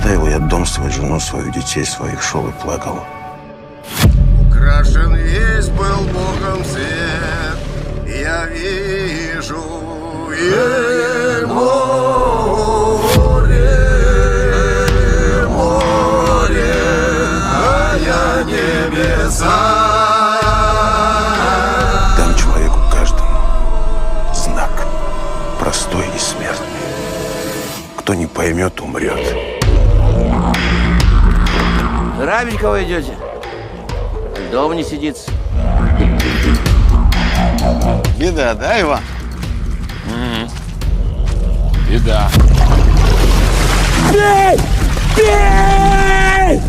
Оставил я дом свой, жену свою, детей своих, шел и плакал. Украшен весь был Богом свет, я вижу море, море, а я небеса. Дам человеку каждому знак, простой и смертный. Кто не поймет, умрет. Грабить кого идете? Дома не сидится. Беда, да, Иван? Беда. Бей! Бей!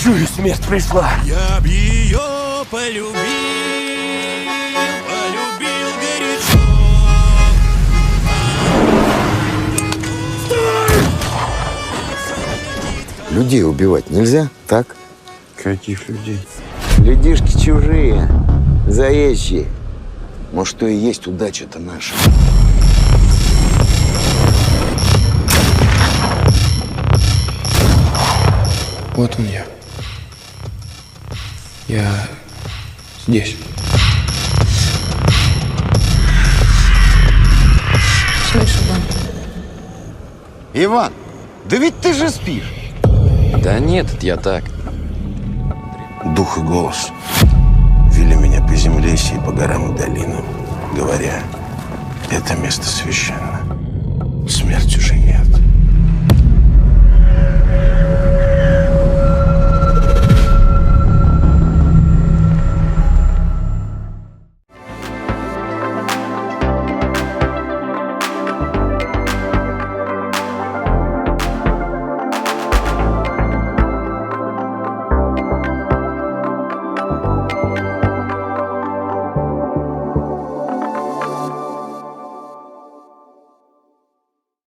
Чую, смерть пришла. Я б ее полюбил горячо. Людей убивать нельзя, так? Каких людей? Людишки чужие, заезжие. Может, то и есть удача-то наша. Вот он я. Я здесь. Слышь, Иван, Иван, да ведь ты же спишь. Да нет, это я так. Дух и голос вели меня по земле сей, по горам и долинам, говоря, это место священно. Смерть